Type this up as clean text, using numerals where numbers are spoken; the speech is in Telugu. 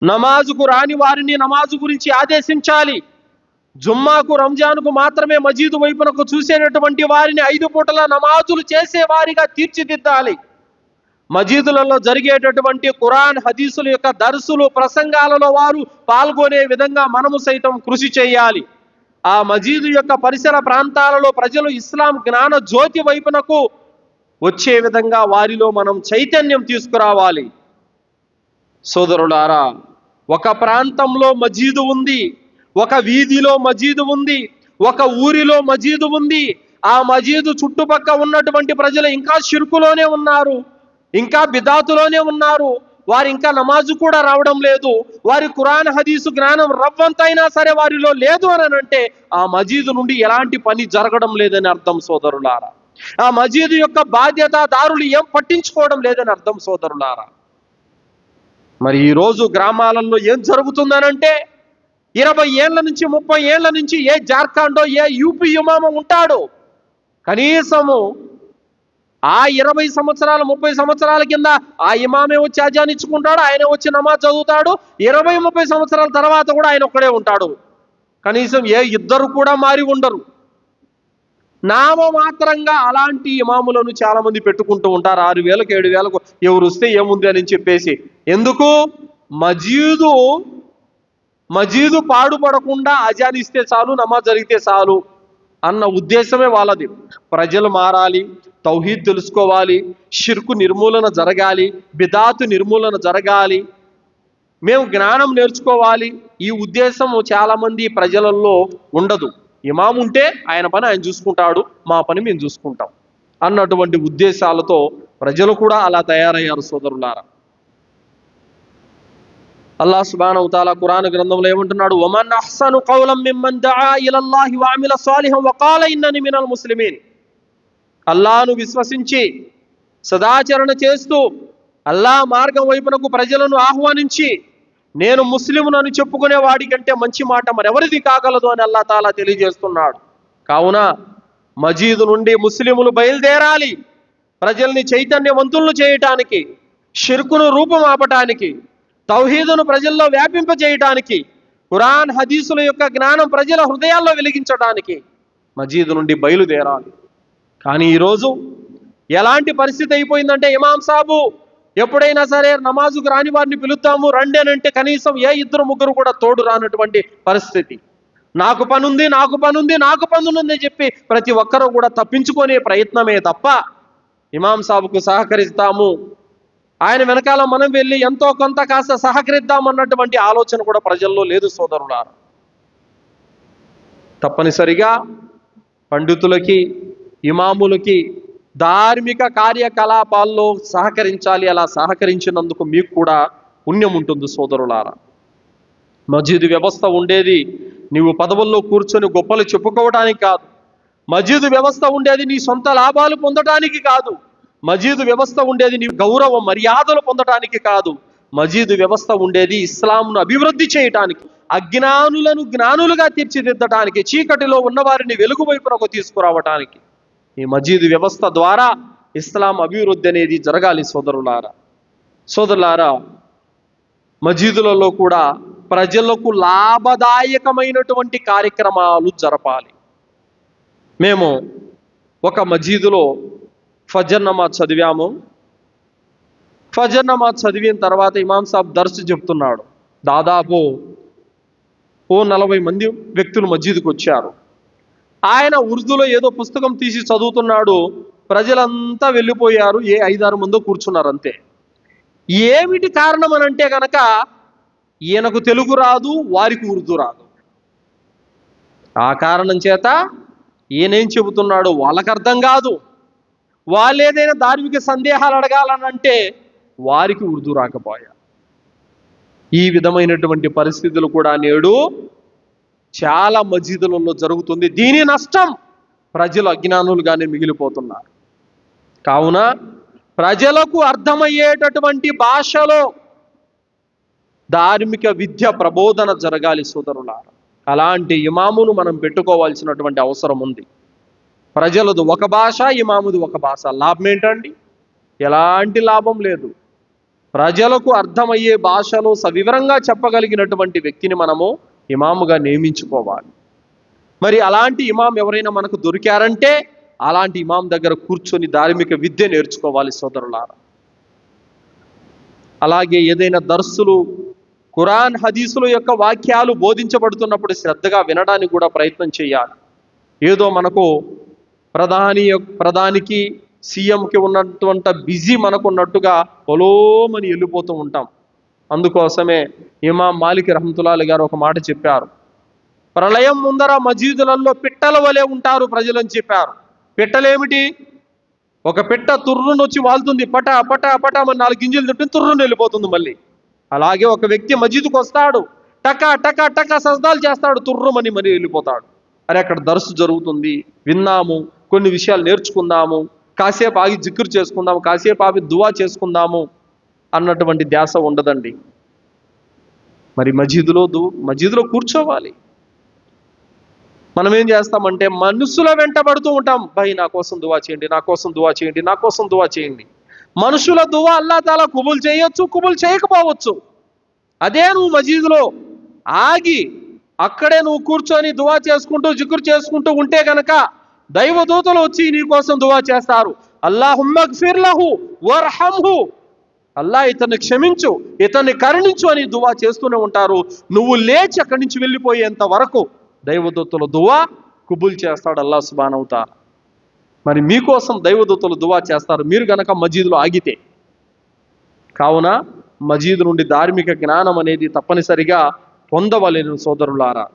నమాజుకు రాని వారిని నమాజు గురించి ఆదేశించాలి. జుమ్మాకు రంజాన్కు మాత్రమే మజీదు వైపునకు చూసేటటువంటి వారిని 5 పూటల నమాజులు చేసేవారిగా తీర్చిదిద్దాలి. మజీదులలో జరిగేటటువంటి ఖురాన్ హదీసుల యొక్క దర్సులు ప్రసంగాలలో వారు పాల్గొనే విధంగా మనము సైతం కృషి చేయాలి. ఆ మజీదు యొక్క పరిసర ప్రాంతాలలో ప్రజలు ఇస్లాం జ్ఞాన జ్యోతి వైపునకు వచ్చే విధంగా వారిలో మనం చైతన్యం తీసుకురావాలి. సోదరులారా, ఒక ప్రాంతంలో మజీదు ఉంది, ఒక వీధిలో మజీదు ఉంది, ఒక ఊరిలో మజీదు ఉంది. ఆ మజీదు చుట్టుపక్క ఉన్నటువంటి ప్రజలు ఇంకా షిర్కులోనే ఉన్నారు, ఇంకా బిదాతులోనే ఉన్నారు. వారు ఇంకా నమాజు కూడా రావడం లేదు. వారి ఖురాన్ హదీసు జ్ఞానం రవ్వంతైనా సరే వారిలో లేదు అని అంటే ఆ మజీదు నుండి ఎలాంటి పని జరగడం లేదని అర్థం సోదరులారా. ఆ మజీదు యొక్క బాధ్యతాదారులు ఏం పట్టించుకోవడం లేదని అర్థం సోదరులారా. మరి ఈరోజు గ్రామాలలో ఏం జరుగుతుందనంటే 20 ఏళ్ల నుంచి 30 ఏళ్ల నుంచి ఏ జార్ఖండో ఏ యూపీ ఇమామ ఉంటాడో కనీసము ఆ 20 సంవత్సరాలు 30 సంవత్సరాల కింద ఆ ఇమామే వచ్చి అజాన్ ఇచ్చుకుంటాడు, ఆయన వచ్చి నమాజ్ చదువుతాడు. 20-30 సంవత్సరాల తర్వాత కూడా ఆయన ఒక్కడే ఉంటాడు. కనీసం ఏ ఇద్దరు కూడా మారి ఉండరు. నామమాత్రంగా అలాంటి ఇమాములను చాలా మంది పెట్టుకుంటూ ఉంటారు. 6,000కు 7,000కు ఎవరు వస్తే ఏముంది అని చెప్పేసి. ఎందుకు? మజీదు పాడుపడకుండా అజాన్ ఇస్తే చాలు, నమాజ్ జరిగితే చాలు అన్న ఉద్దేశమే వాళ్ళది. ప్రజలు మారాలి, తౌహీద్ తెలుసుకోవాలి, షిర్కు నిర్మూలన జరగాలి, బిదాతు నిర్మూలన జరగాలి, మేము జ్ఞానం నేర్చుకోవాలి. ఈ ఉద్దేశం చాలా మంది ప్రజలలో ఉండదు. ఇమాం ఉంటే ఆయన పని ఆయన చూసుకుంటాడు, మా పని మేము చూసుకుంటాం అన్నటువంటి ఉద్దేశాలతో ప్రజలు కూడా అలా తయారయ్యారు సోదరులారా. అల్లాహ్ సుబ్హానహు వ తఆలా ఖురాన్ గ్రంథంలో ఏమంటున్నాడు? వమన్ అహ్సను ఖౌలం మిమ్మన్ దఆ ఇలల్లాహి వఅమిల సాలిహన్ వఖాల ఇన్నని మినల్ ముస్లిమీన్. అల్లాహ్ను విశ్వసించి సదాచరణ చేస్తూ అల్లాహ్ మార్గం వైపునకు ప్రజలను ఆహ్వానించి నేను ముస్లిమునని చెప్పుకునే వాడి కంటే మంచి మాట మరెవరిది కాగలదు అని అల్లాహ్ తాలా తెలియజేస్తున్నాడు. కావున మజీదు నుండి ముస్లిములు బయలుదేరాలి, ప్రజల్ని చైతన్యవంతులను చేయటానికి, షిర్కును రూపుమాపటానికి, తౌహీదును ప్రజల్లో వ్యాపింపజేయటానికి, ఖురాన్ హదీసుల యొక్క జ్ఞానం ప్రజల హృదయాల్లో వెలిగించడానికి మజీదు నుండి బయలుదేరాలి. కానీ ఈరోజు ఎలాంటి పరిస్థితి అయిపోయిందంటే, ఇమాం సాబు ఎప్పుడైనా సరే నమాజుకు రాని వారిని పిలుస్తాము రండి అని అంటే కనీసం ఏ 2-3 కూడా తోడు రానటువంటి పరిస్థితి. నాకు పనుంది, నాకు పనుంది, నాకు పనుంది చెప్పి ప్రతి ఒక్కరూ కూడా తప్పించుకునే ప్రయత్నమే తప్ప ఇమాం సాబుకు సహకరిస్తాము, ఆయన వెనకాల మనం వెళ్ళి ఎంతో కొంత కాస్త సహకరిద్దామన్నటువంటి ఆలోచన కూడా ప్రజల్లో లేదు సోదరులారా. తప్పనిసరిగా పండితులకి, ఇమాములకి ధార్మిక కార్యకలాపాల్లో సహకరించాలి. అలా సహకరించినందుకు మీకు కూడా పుణ్యం ఉంటుంది సోదరులారా. మజీదు వ్యవస్థ ఉండేది నీవు పదవుల్లో కూర్చొని గొప్పలు చెప్పుకోవడానికి కాదు. మజీదు వ్యవస్థ ఉండేది నీ సొంత లాభాలు పొందడానికి కాదు. మజీదు వ్యవస్థ ఉండేది నీ గౌరవ మర్యాదలు పొందడానికి కాదు. మజీదు వ్యవస్థ ఉండేది ఇస్లాంను అభివృద్ధి చేయటానికి, అజ్ఞానులను జ్ఞానులుగా తీర్చిదిద్దడానికి, చీకటిలో ఉన్నవారిని వెలుగు వైపునకు తీసుకురావటానికి. ఈ మజీదు వ్యవస్థ ద్వారా ఇస్లాం అభివృద్ధి అనేది జరగాలి సోదరులారా. మజీదులలో కూడా ప్రజలకు లాభదాయకమైనటువంటి కార్యక్రమాలు జరపాలి. మేము ఒక మజీదులో ఫజర్ నమాజ్ చదివాము. ఫజర్ నమాజ్ చదివిన తర్వాత ఇమాం సాబ్ దర్సు చెప్తున్నాడు. దాదాపు 40 మంది వ్యక్తులు మజీదుకు వచ్చారు. ఆయన ఉర్దూలో ఏదో పుస్తకం తీసి చదువుతున్నాడు. ప్రజలంతా వెళ్ళిపోయారు. 5-6 మందో కూర్చున్నారు అంతే. ఏమిటి కారణం అని అంటే కనుక ఈయనకు తెలుగు రాదు, వారికి ఉర్దూ రాదు. ఆ కారణం చేత ఈయనేం చెబుతున్నాడు వాళ్ళకు అర్థం కాదు. వాళ్ళు ఏదైనా ధార్మిక సందేహాలు అడగాలనంటే వారికి ఉర్దూ రాకపోయా. ఈ విధమైనటువంటి పరిస్థితులు కూడా నేడు చాలా మజీదులలో జరుగుతుంది. దీని నష్టం ప్రజలు అజ్ఞానులుగానే మిగిలిపోతున్నారు. కావున ప్రజలకు అర్థమయ్యేటటువంటి భాషలో ధార్మిక విద్య ప్రబోధన జరగాలి సోదరులారా. అలాంటి ఇమామును మనం పెట్టుకోవాల్సినటువంటి అవసరం ఉంది. ప్రజలది ఒక భాష, ఇమాముది ఒక భాష. లాభం ఏంటండి? ఎలాంటి లాభం లేదు. ప్రజలకు అర్థమయ్యే భాషలో సవివరంగా చెప్పగలిగినటువంటి వ్యక్తిని మనము ఇమాముగా నియమించుకోవాలి. మరి అలాంటి ఇమాం ఎవరైనా మనకు దొరికారంటే అలాంటి ఇమాం దగ్గర కూర్చొని ధార్మిక విద్య నేర్చుకోవాలి సోదరులారా. అలాగే ఏదైనా దర్సులు, ఖురాన్ హదీసుల యొక్క వాక్యాలు బోధించబడుతున్నప్పుడు శ్రద్ధగా వినడానికి కూడా ప్రయత్నం చేయాలి. ఏదో మనకు ప్రధానికి సీఎంకి ఉన్నటువంటి బిజీ మనకున్నట్టుగా పొలోమని వెళ్ళిపోతూ ఉంటాం. అందుకోసమే ఇమాం మాలిక్ రహమతుల్లాహి గారు ఒక మాట చెప్పారు, ప్రళయం ముందర మజీదులలో పిట్టల వలె ఉంటారు ప్రజలని చెప్పారు. పిట్టలేమిటి? ఒక పిట్ట తుర్రును వచ్చి వాళ్తుంది, పట పట పట మన 4 గింజలు తింటుంది, తుర్రును వెళ్ళిపోతుంది మళ్ళీ. అలాగే ఒక వ్యక్తి మజీదుకు వస్తాడు, టకా టకా టకా సజ్దాలు చేస్తాడు, తుర్రుమని మరి వెళ్ళిపోతాడు. అరే అక్కడ దర్సు జరుగుతుంది, విన్నాము, కొన్ని విషయాలు నేర్చుకుందాము, కాసేపు ఆగి జిక్రు చేసుకుందాము, కాసేపు ఆగి దువా చేసుకుందాము అన్నటువంటి ధ్యాస ఉండదండి. మరి మజీదులో కూర్చోవాలి. మనం ఏం చేస్తామంటే మనుషుల వెంటబడుతూ ఉంటాం, భయ్ నా కోసం దువా చేయండి, నా కోసం దువా చేయండి, నా కోసం దువా చేయండి. మనుషుల దువా అల్లాహ్ తాలా కుబుల్ చేయొచ్చు, కుబుల్ చేయకపోవచ్చు. అదే నువ్వు మజీదులో ఆగి అక్కడే నువ్వు కూర్చొని దువా చేసుకుంటూ జిక్రు చేసుకుంటూ ఉంటే గనక దైవదూతలు వచ్చి నీ కోసం దువా చేస్తారు. అల్లాహుమ్మా గ్ఫిర్ లహు వర్హమ్హు, అల్లాహ్ ఇతన్ని క్షమించు, ఇతన్ని కరుణించు అని దువా చేస్తూనే ఉంటారు. నువ్వు లేచి అక్కడి నుంచి వెళ్ళిపోయేంత వరకు దైవదూతలు దువా కుబుల్ చేస్తాడు అల్లాహ్ సుబ్హానహు తఆలా. మరి మీకోసం దైవదూతలు దువా చేస్తారు మీరు గనక మజీదులో ఆగితే. కావున మజీదు నుండి ధార్మిక జ్ఞానం అనేది తప్పనిసరిగా పొందవలెను సోదరులారా.